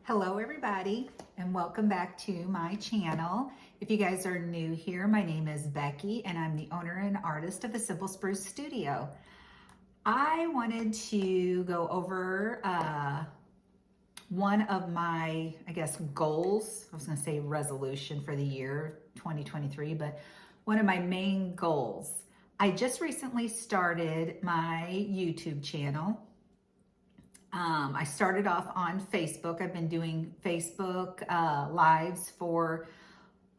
Hello everybody, and welcome back to my channel. If you guys are new here, my name is Becky and I'm the owner and artist of the Simple Spruce Studio. I wanted to go over one of my, goals. I was going to say resolution for the year 2023, but one of my main goals. I just recently started my YouTube channel. I started off on Facebook. I've been doing Facebook lives for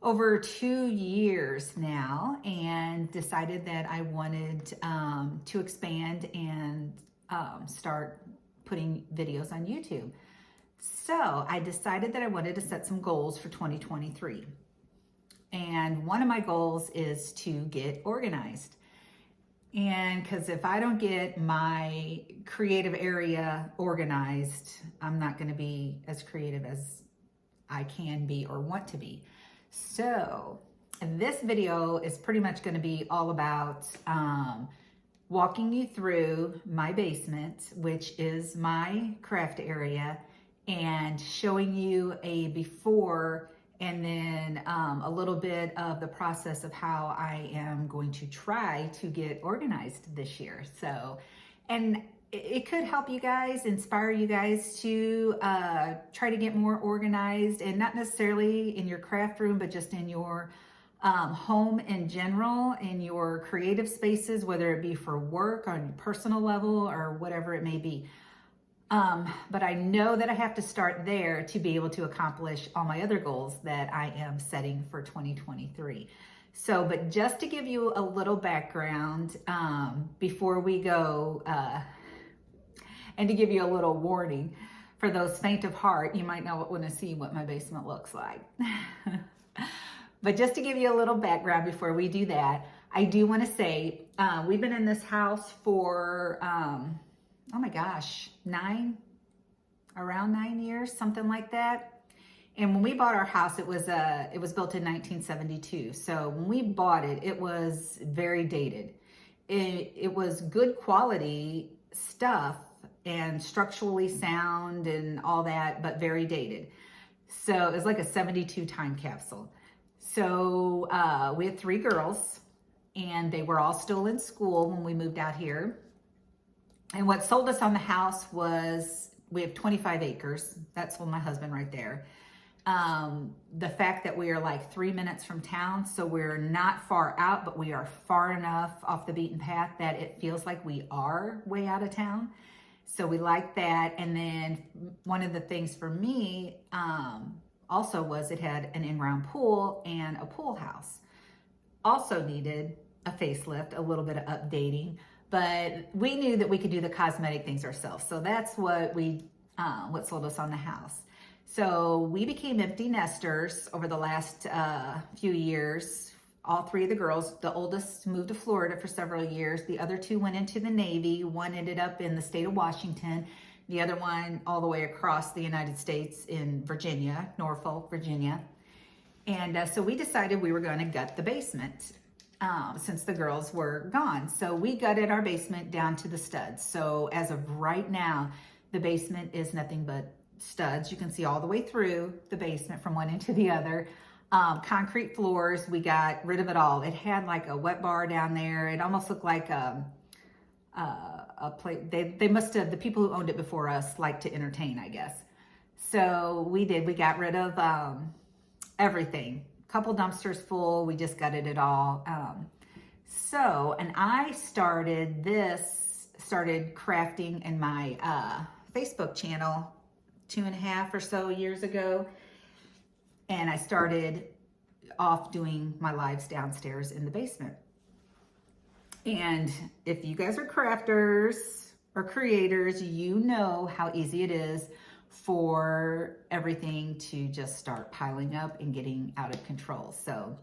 over 2 years now, and decided that I wanted to expand and start putting videos on YouTube. So I decided that I wanted to set some goals for 2023. And one of my goals is to get organized. And because if I don't get my creative area organized, I'm not going to be as creative as I can be or want to be. So this video is pretty much going to be all about walking you through my basement, which is my craft area, and showing you a before and then a little bit of the process of how I am going to try to get organized this year. So, and it could help you guys, inspire you guys to try to get more organized, and not necessarily in your craft room, but just in your home in general, in your creative spaces, whether it be for work, on your personal level, or whatever it may be. But I know that I have to start there to be able to accomplish all my other goals that I am setting for 2023. So, but just to give you a little background before we go, and to give you a little warning for those faint of heart, you might not want to see what my basement looks like. But just to give you a little background before we do that, I do want to say we've been in this house for oh my gosh, around 9 years, something like that. And when we bought our house, it was built in 1972. So when we bought it, it was very dated. It was good quality stuff and structurally sound and all that, but very dated. So it was like a 72 time capsule. So we had 3 girls, and they were all still in school when we moved out here. And what sold us on the house was, we have 25 acres. That's my husband right there. The fact that we are like 3 minutes from town, so we're not far out, but we are far enough off the beaten path that it feels like we are way out of town. So we like that. And then one of the things for me also was it had an in-ground pool and a pool house. Also needed a facelift, a little bit of updating. But we knew that we could do the cosmetic things ourselves. So that's what what sold us on the house. So we became empty nesters over the last few years. All 3 of the girls, the oldest moved to Florida for several years. The other 2 went into the Navy. One ended up in the state of Washington. The other one all the way across the United States in Virginia, Norfolk, Virginia. And so we decided we were going to gut the basement. Since the girls were gone. So we gutted our basement down to the studs. So as of right now, the basement is nothing but studs. You can see all the way through the basement from one end to the other. Concrete floors, we got rid of it all. It had like a wet bar down there. It almost looked like a plate. They must have, the people who owned it before us liked to entertain, I guess. So we got rid of everything. Couple dumpsters full, we just gutted it all. And I started crafting in my Facebook channel 2.5 or so years ago. And I started off doing my lives downstairs in the basement. And if you guys are crafters or creators, you know how easy it is for everything to just start piling up and getting out of control. So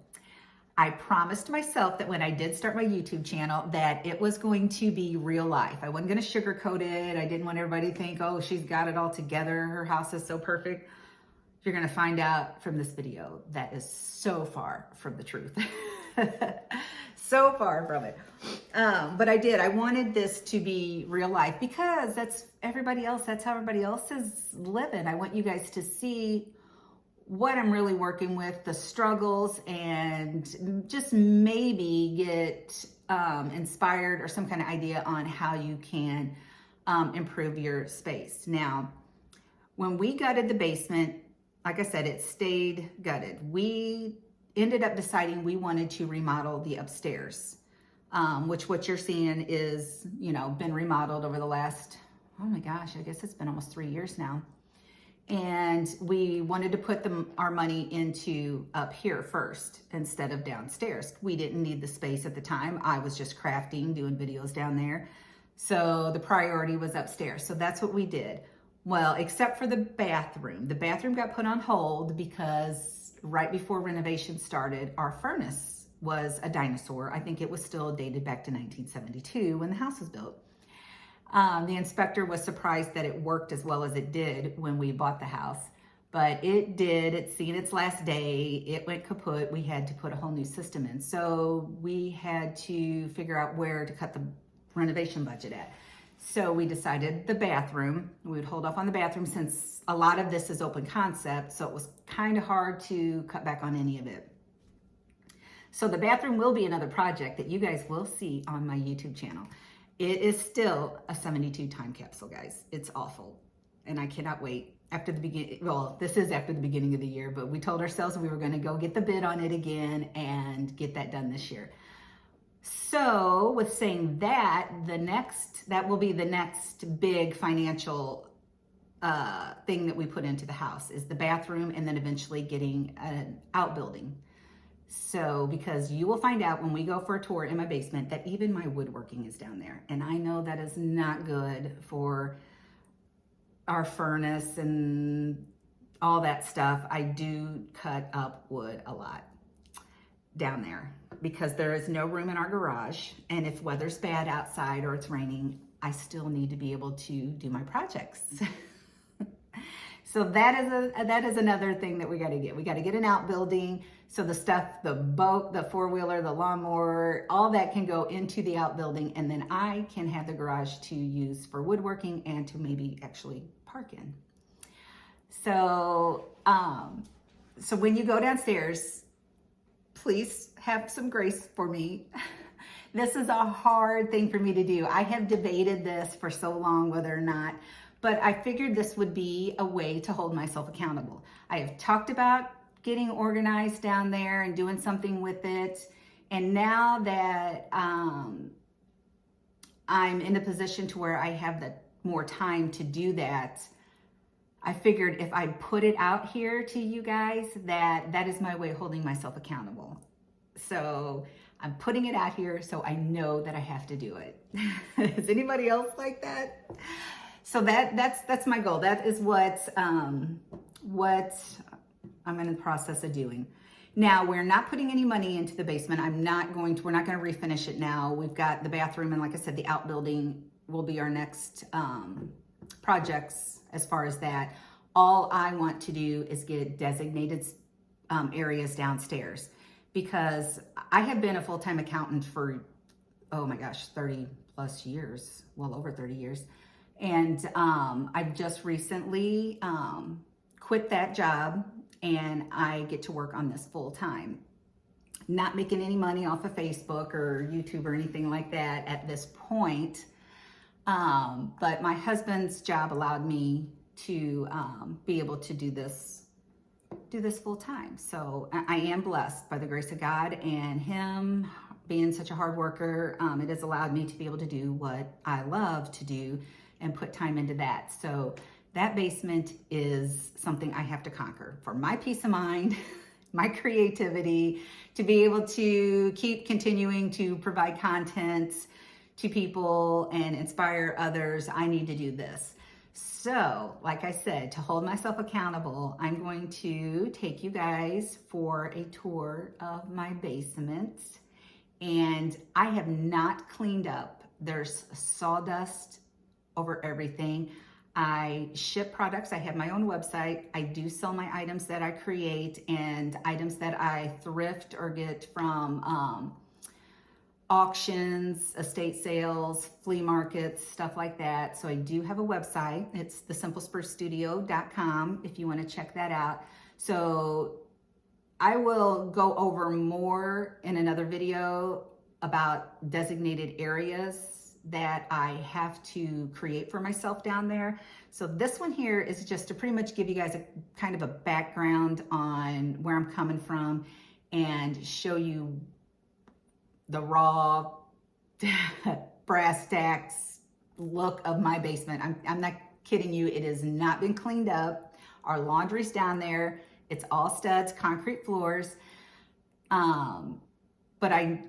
I promised myself that when I did start my YouTube channel that it was going to be real life. I wasn't going to sugarcoat it. I didn't want everybody to think, oh, she's got it all together. Her house is so perfect. You're going to find out from this video that is so far from the truth. so far from it. But I did. I wanted this to be real life because that's everybody else. That's how everybody else is living. I want you guys to see what I'm really working with, the struggles, and just maybe get inspired or some kind of idea on how you can improve your space. Now, when we gutted the basement, like I said, it stayed gutted. We ended up deciding we wanted to remodel the upstairs, which what you're seeing is, been remodeled over the last, oh my gosh, I guess it's been almost 3 years now. And we wanted to put our money into up here first instead of downstairs. We didn't need the space at the time. I was just crafting, doing videos down there. So the priority was upstairs. So that's what we did. Well, except for the bathroom. The bathroom got put on hold because right before renovation started, our furnace was a dinosaur. I think it was still dated back to 1972 when the house was built. The inspector was surprised that it worked as well as it did when we bought the house, but it did. It's seen its last day. It went kaput. We had to put a whole new system in. So we had to figure out where to cut the renovation budget at. So we decided the bathroom. We would hold off on the bathroom since a lot of this is open concept. So it was kind of hard to cut back on any of it. So the bathroom will be another project that you guys will see on my YouTube channel. It is still a 72 time capsule, guys. It's awful. And I cannot wait. After the beginning, well, this is after the beginning of the year, but we told ourselves we were going to go get the bid on it again and get that done this year. So with saying that, that will be the next big financial thing that we put into the house is the bathroom, and then eventually getting an outbuilding. So, because you will find out when we go for a tour in my basement that even my woodworking is down there. And I know that is not good for our furnace and all that stuff. I do cut up wood a lot down there because there is no room in our garage. And if weather's bad outside or it's raining, I still need to be able to do my projects. So that is another thing that we got to get. We got to get an outbuilding. So the stuff, the boat, the four-wheeler, the lawnmower, all that can go into the outbuilding, and then I can have the garage to use for woodworking and to maybe actually park in. So, so when you go downstairs, please have some grace for me. This is a hard thing for me to do. I have debated this for so long, whether or not, but I figured this would be a way to hold myself accountable. I have talked about getting organized down there and doing something with it. And now that I'm in a position to where I have the more time to do that, I figured if I put it out here to you guys, that is my way of holding myself accountable. So I'm putting it out here so I know that I have to do it. Is anybody else like that? So that's my goal. That is what I'm in the process of doing. Now, we're not putting any money into the basement. We're not going to refinish it now. We've got the bathroom, and like I said, the outbuilding will be our next projects as far as that. All I want to do is get designated areas downstairs, because I have been a full-time accountant for, oh my gosh, 30 plus years, well over 30 years. And I've just recently quit that job, and I get to work on this full time. Not making any money off of Facebook or YouTube or anything like that at this point. But my husband's job allowed me to be able to do this full time. So I am blessed by the grace of God, and him being such a hard worker. It has allowed me to be able to do what I love to do and put time into that. So that basement is something I have to conquer for my peace of mind, my creativity, to be able to keep continuing to provide content to people and inspire others. I need to do this. So, like I said, to hold myself accountable, I'm going to take you guys for a tour of my basement. And I have not cleaned up. There's sawdust over everything. I ship products. I have my own website. I do sell my items that I create and items that I thrift or get from auctions, estate sales, flea markets, stuff like that. So I do have a website. It's thesimplesprucestudio.com if you want to check that out. So I will go over more in another video about designated areas that I have to create for myself down there. So this one here is just to pretty much give you guys a kind of a background on where I'm coming from and show you the raw brass tacks look of my basement. I'm not kidding you. It has not been cleaned up. Our laundry's down there. It's all studs, concrete floors. But I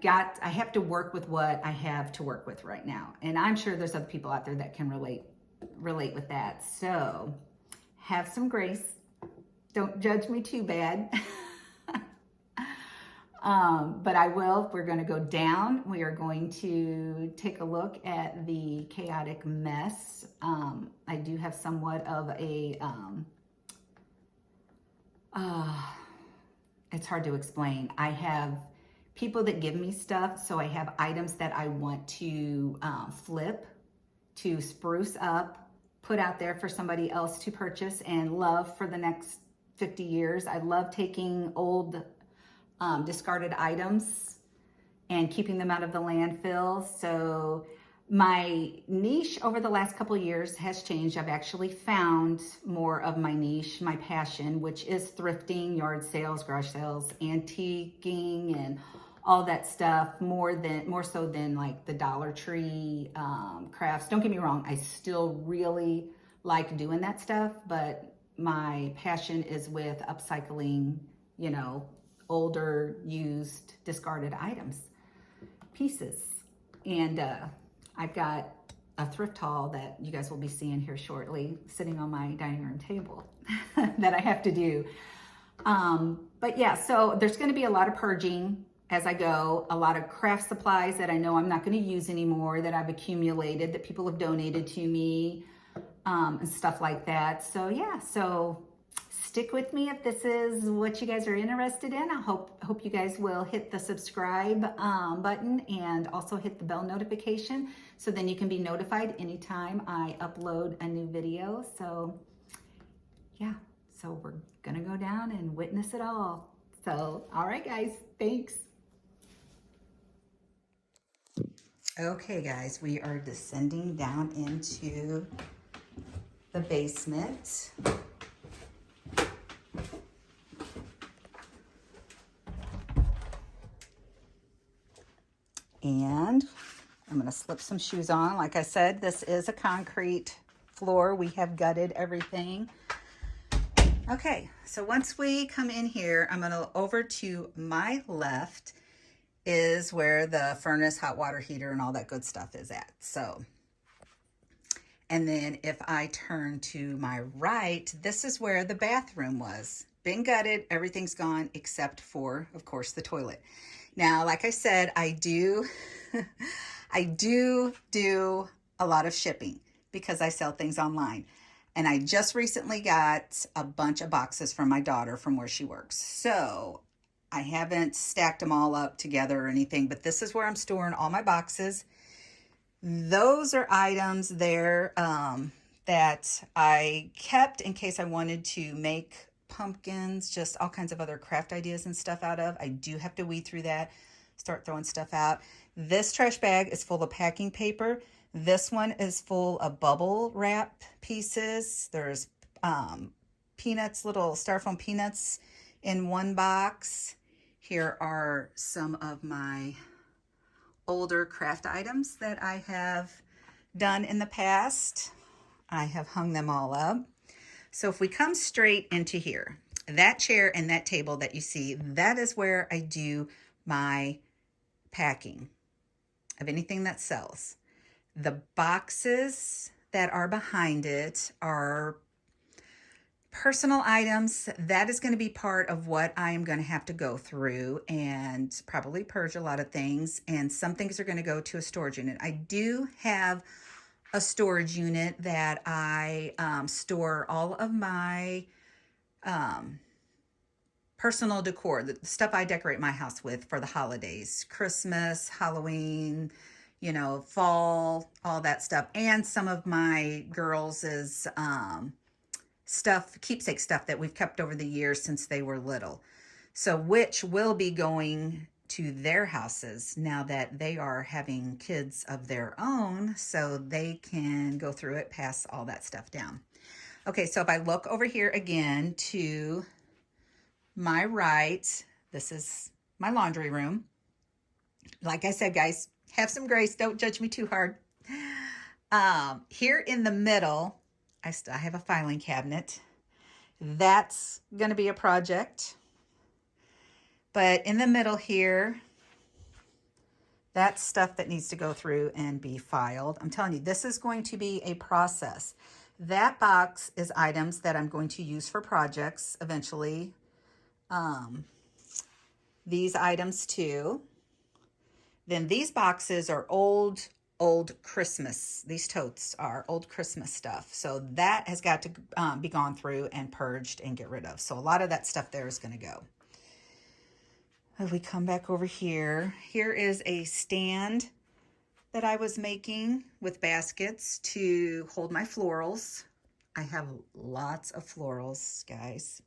have to work with what I have to work with right now. And I'm sure there's other people out there that can relate with that. So have some grace. Don't judge me too bad. But I will. We're going to go down. We are going to take a look at the chaotic mess. I do have somewhat of a, it's hard to explain. I have people that give me stuff. So I have items that I want to flip, to spruce up, put out there for somebody else to purchase and love for the next 50 years. I love taking old discarded items and keeping them out of the landfill. So my niche over the last couple of years has changed. I've actually found more of my niche, my passion, which is thrifting, yard sales, garage sales, antiquing, and all that stuff, more so than like the Dollar Tree crafts. Don't get me wrong, I still really like doing that stuff, but my passion is with upcycling, you know, older, used, discarded items, pieces. And I've got a thrift haul that you guys will be seeing here shortly, sitting on my dining room table that I have to do. But yeah, so there's going to be a lot of purging as I go, a lot of craft supplies that I know I'm not going to use anymore, that I've accumulated, that people have donated to me, and stuff like that. So yeah, so stick with me if this is what you guys are interested in. I hope you guys will hit the subscribe button and also hit the bell notification so then you can be notified anytime I upload a new video. So yeah, so we're gonna go down and witness it all. So, all right guys, thanks. Okay guys, we are descending down into the basement. And I'm going to slip some shoes on. Like I said, this is a concrete floor. We have gutted everything. Okay, so once we come in here, I'm going to over to my left is where the furnace, hot water heater, and all that good stuff is at. So, and then if I turn to my right, this is where the bathroom was. Been gutted, everything's gone except for, of course, the toilet. Now, like I said, I do do a lot of shipping because I sell things online. And I just recently got a bunch of boxes from my daughter from where she works. So I haven't stacked them all up together or anything, but this is where I'm storing all my boxes. Those are items there that I kept in case I wanted to make pumpkins, just all kinds of other craft ideas and stuff out of. I do have to weed through that, start throwing stuff out. This trash bag is full of packing paper. This one is full of bubble wrap pieces. There's peanuts, little styrofoam peanuts in one box. Here are some of my older craft items that I have done in the past. I have hung them all up. So if we come straight into here, that chair and that table that you see, that is where I do my packing of anything that sells. The boxes that are behind it are personal items. That is going to be part of what I am going to have to go through and probably purge a lot of things. And some things are going to go to a storage unit. I do have a storage unit that I store all of my personal decor, the stuff I decorate my house with for the holidays, Christmas, Halloween, you know, fall, all that stuff. And some of my girls' stuff, keepsake stuff that we've kept over the years since they were little. So which will be going to their houses now that they are having kids of their own, so they can go through it, pass all that stuff down. Okay, so if I look over here again to my right, this is my laundry room. Like I said, guys, have some grace. Don't judge me too hard. Here in the middle, I have a filing cabinet. That's going to be a project. But in the middle here, that's stuff that needs to go through and be filed. I'm telling you, this is going to be a process. That box is items that I'm going to use for projects eventually. These items too. Then these boxes are old Christmas. These totes are old Christmas stuff. So that has got to be gone through and purged and get rid of. So a lot of that stuff there is going to go. If we come back over here, here is a stand that I was making with baskets to hold my florals. I have lots of florals, guys.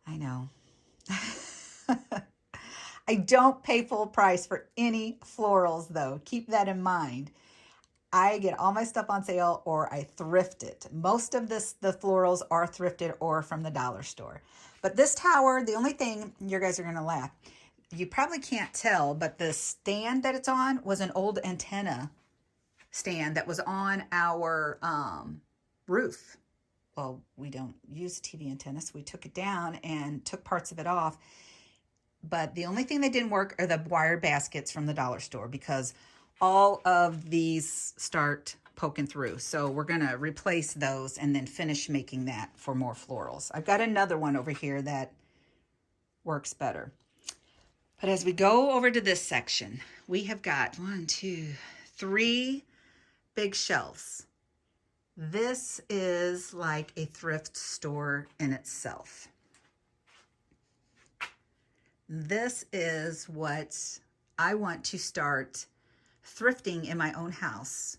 I know. I don't pay full price for any florals though. Keep that in mind. I get all my stuff on sale or I thrift it. Most of the florals are thrifted or from the dollar store. But this tower, the only thing, you guys are going to laugh. You probably can't tell, but the stand that it's on was an old antenna stand that was on our roof. Well, we don't use TV antennas. So we took it down and took parts of it off. But the only thing that didn't work are the wire baskets from the dollar store because all of these start poking through. So we're going to replace those and then finish making that for more florals. I've got another one over here that works better. But as we go over to this section, we have got 1, 2, 3 big shelves. This is like a thrift store in itself. This is what I want to start thrifting in my own house,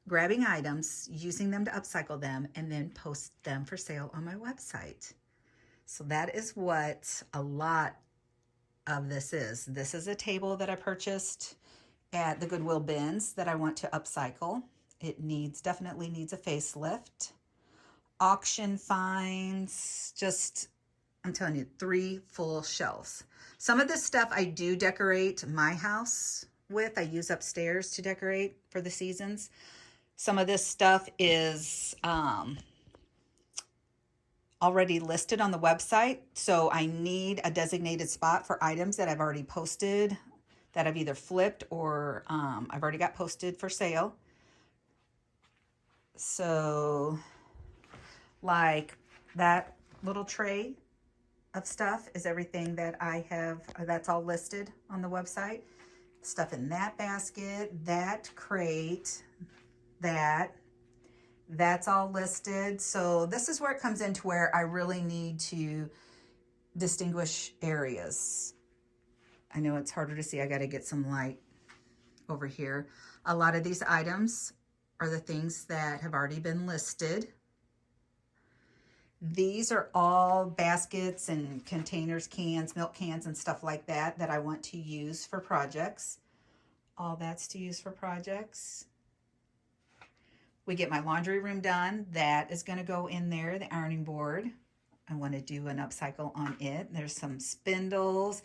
grabbing items, using them to upcycle them, and then post them for sale on my website. So that is what a lot of this is. This is a table that I purchased at the Goodwill bins that I want to upcycle. It definitely needs a facelift. Auction finds, just, I'm telling you, 3 full shelves. Some of this stuff I do decorate my house with. I use upstairs to decorate for the seasons. Some of this stuff is already listed on the website. So I need a designated spot for items that I've already posted, that I've either flipped or I've already got posted for sale. So like that little tray of stuff is everything that I have, that's all listed on the website. Stuff in that basket, that crate, that's all listed. So this is where it comes into where I really need to distinguish areas. I know it's harder to see. I got to get some light over here. A lot of these items are the things that have already been listed. These are all baskets and containers, cans, milk cans, and stuff like that that I want to use for projects. All that's to use for projects. We get my laundry room done. That is going to go in there, the ironing board. I want to do an upcycle on it. There's some spindles.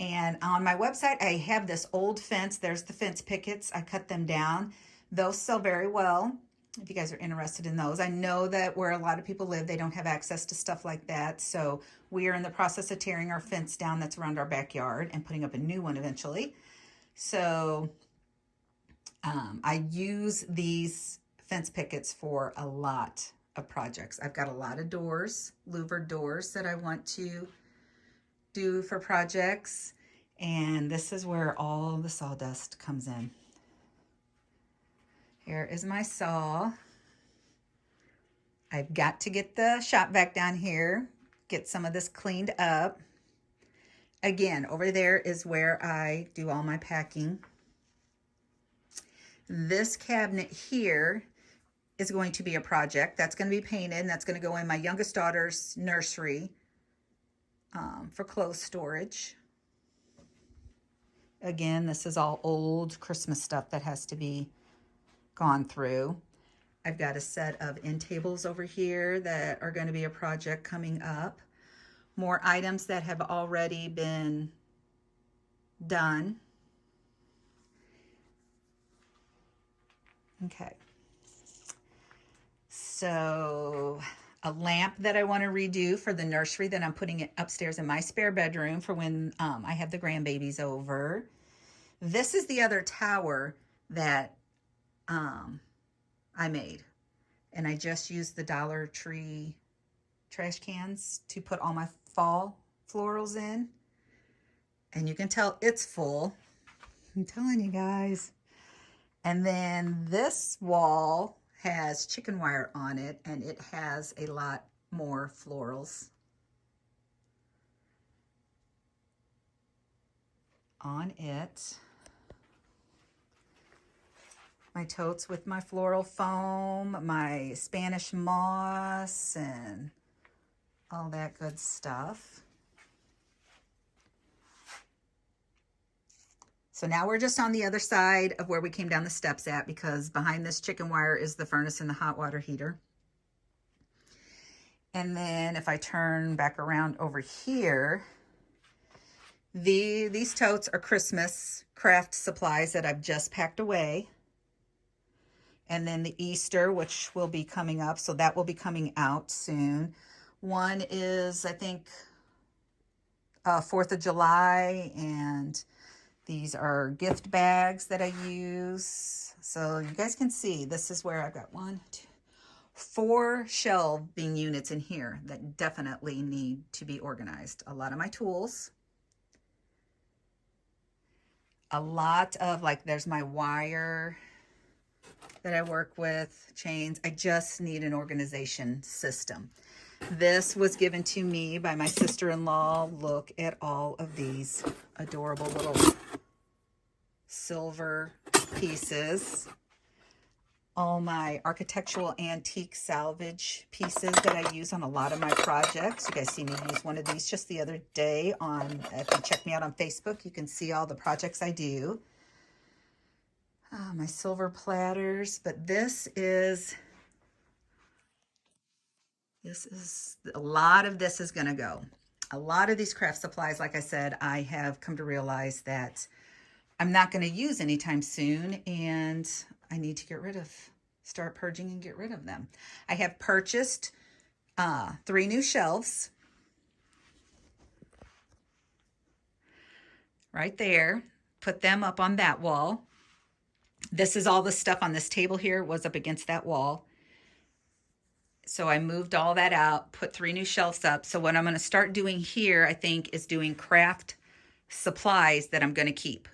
And on my website, I have this old fence. There's the fence pickets. I cut them down. Those sell very well, if you guys are interested in those. I know that where a lot of people live, they don't have access to stuff like that. So we are in the process of tearing our fence down that's around our backyard and putting up a new one eventually. So I use these fence pickets for a lot of projects. I've got a lot of doors, louvered doors that I want to do for projects. And this is where all the sawdust comes in. Here is my saw. I've got to get the shop vac down here. get some of this cleaned up. Again, over there is where I do all my packing. This cabinet here is going to be a project. That's going to be painted, and that's going to go in my youngest daughter's nursery for clothes storage. Again, this is all old Christmas stuff that has to be gone through. I've got a set of end tables over here that are going to be a project coming up. More items that have already been done. Okay. So a lamp that I want to redo for the nursery that I'm putting it upstairs in my spare bedroom for when I have the grandbabies over. This is the other tower that I made. And I just used the Dollar Tree trash cans to put all my fall florals in. And you can tell it's full. I'm telling you guys. And then this wall has chicken wire on it, and it has a lot more florals on it. My totes with my floral foam, my Spanish moss, and all that good stuff. So now we're just on the other side of where we came down the steps at, because behind this chicken wire is the furnace and the hot water heater. And then if I turn back around over here, these totes are Christmas craft supplies that I've just packed away. And then the Easter, which will be coming up, so that will be coming out soon. One is, I think, 4th of July, and these are gift bags that I use. So you guys can see, this is where I've got 4 shelving units in here that definitely need to be organized. A lot of my tools. A lot of, like, there's my wire that I work with, chains. I just need an organization system. This was given to me by my sister-in-law. Look at all of these adorable little silver pieces. All my architectural antique salvage pieces that I use on a lot of my projects. You guys see me use one of these just the other day on, if you check me out on Facebook, you can see all the projects I do. My silver platters, but this is a lot of this is going to go. A lot of these craft supplies, like I said, I have come to realize that I'm not going to use anytime soon, and I need to start purging and get rid of them. I have purchased 3 new shelves right there. Put them up on that wall. This is all the stuff on this table here was up against that wall. So I moved all that out, put 3 new shelves up. So what I'm going to start doing here, I think, is doing craft supplies that I'm going to keep,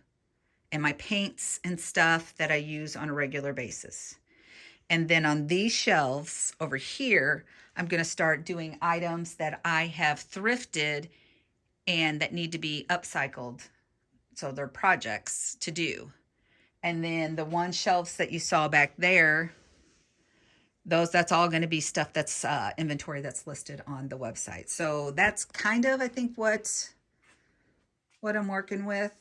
and my paints and stuff that I use on a regular basis. And then on these shelves over here, I'm going to start doing items that I have thrifted and that need to be upcycled. So they're projects to do. And then the one shelves that you saw back there, that's all going to be stuff that's inventory that's listed on the website. So that's kind of, I think, what I'm working with.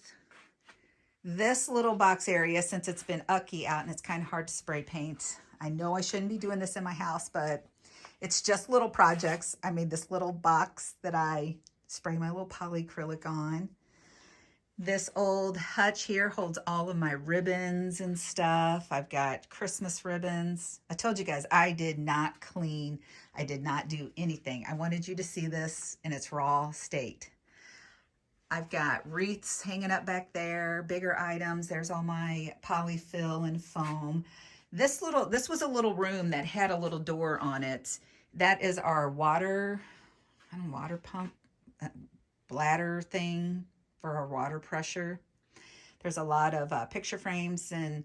This little box area, since it's been ucky out and it's kind of hard to spray paint, I know I shouldn't be doing this in my house, but it's just little projects. I made this little box that I spray my little polyacrylic on. This old hutch here holds all of my ribbons and stuff. I've got Christmas ribbons. I told you guys I did not clean. I did not do anything. I wanted you to see this in its raw state. I've got wreaths hanging up back there, bigger items. There's all my polyfill and foam. This was a little room that had a little door on it. That is our water pump bladder thing for our water pressure. There's a lot of picture frames and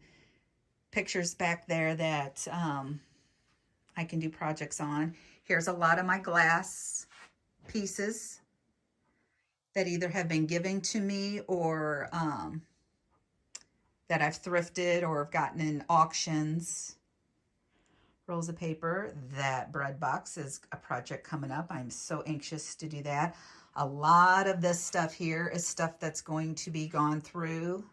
pictures back there that I can do projects on. Here's a lot of my glass pieces that either have been given to me or that I've thrifted or have gotten in auctions. Rolls of paper. That bread box is a project coming up. I'm so anxious to do that. A lot of this stuff here is stuff that's going to be gone through.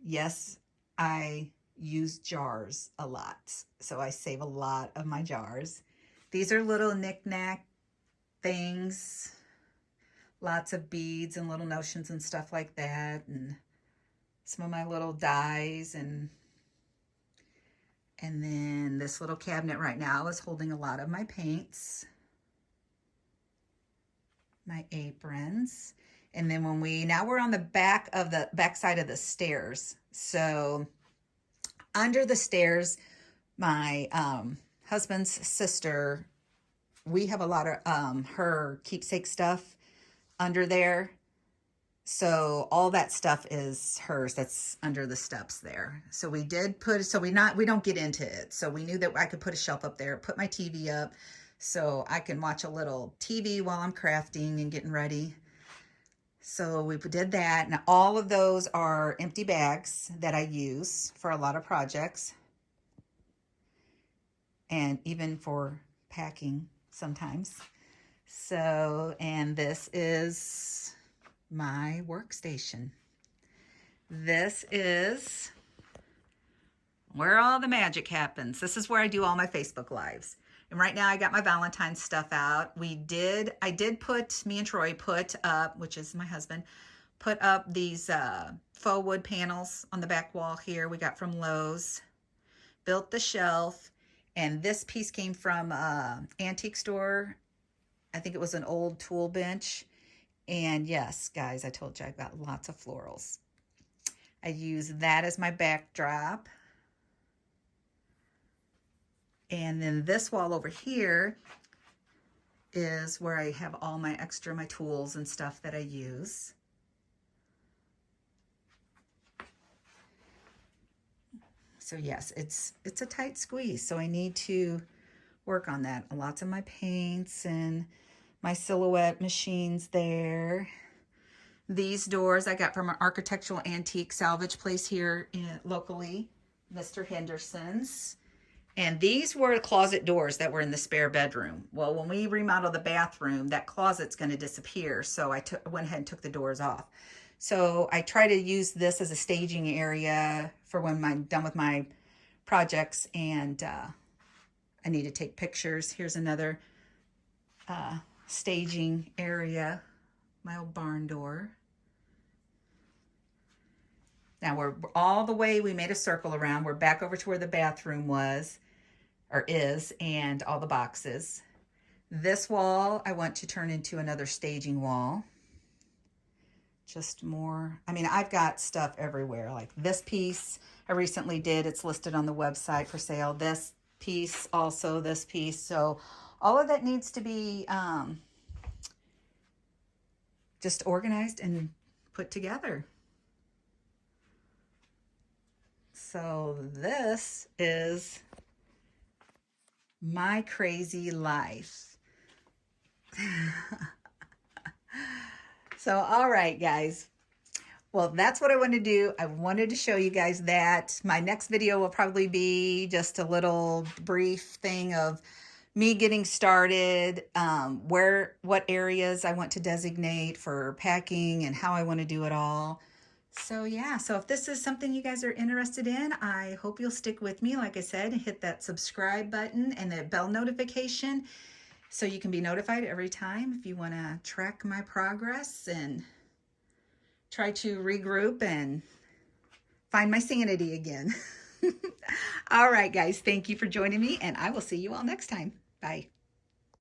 Yes, I use jars a lot, so I save a lot of my jars. These are little knick-knack things, lots of beads and little notions and stuff like that, and some of my little dies, and then this little cabinet right now is holding a lot of my paints, my aprons. And then now we're on the back side of the stairs. So under the stairs, my husband's sister, we have a lot of her keepsake stuff under there. So all that stuff is hers. That's under the steps there. So we did put, so we don't get into it. So we knew that I could put a shelf up there, put my TV up so I can watch a little TV while I'm crafting and getting ready. So we did that. Now all of those are empty bags that I use for a lot of projects. And even for packing sometimes. So, and this is my workstation. This is where all the magic happens. This is where I do all my Facebook Lives. And right now I got my Valentine's stuff out. Me and Troy put up, which is my husband, put up these faux wood panels on the back wall here we got from Lowe's. Built the shelf, and this piece came from antique store. I think it was an old tool bench. And yes, guys, I told you I've got lots of florals. I use that as my backdrop. And then this wall over here is where I have all my tools and stuff that I use. So yes, it's a tight squeeze. So I need to work on that. Lots of my paints and my silhouette machines there. These doors I got from an architectural antique salvage place here locally, Mr. Henderson's. And these were closet doors that were in the spare bedroom. Well, when we remodel the bathroom, that closet's going to disappear. So I went ahead and took the doors off. So I try to use this as a staging area for when I'm done with my projects and I need to take pictures. Here's another staging area, my old barn door. Now we're all the way, we made a circle around. We're back over to where the bathroom was, or is, and all the boxes. This wall I want to turn into another staging wall. Just more, I mean, I've got stuff everywhere. Like this piece I recently did, it's listed on the website for sale. This piece, also this piece. So all of that needs to be just organized and put together. So this is my crazy life. So, all right, guys. Well, that's what I wanted to do. I wanted to show you guys that. My next video will probably be just a little brief thing of me getting started, what areas I want to designate for packing and how I want to do it all. So yeah, so if this is something you guys are interested in, I hope you'll stick with me. Like I said, hit that subscribe button and the bell notification so you can be notified every time if you want to track my progress and try to regroup and find my sanity again. All right, guys, thank you for joining me, and I will see you all next time. Bye.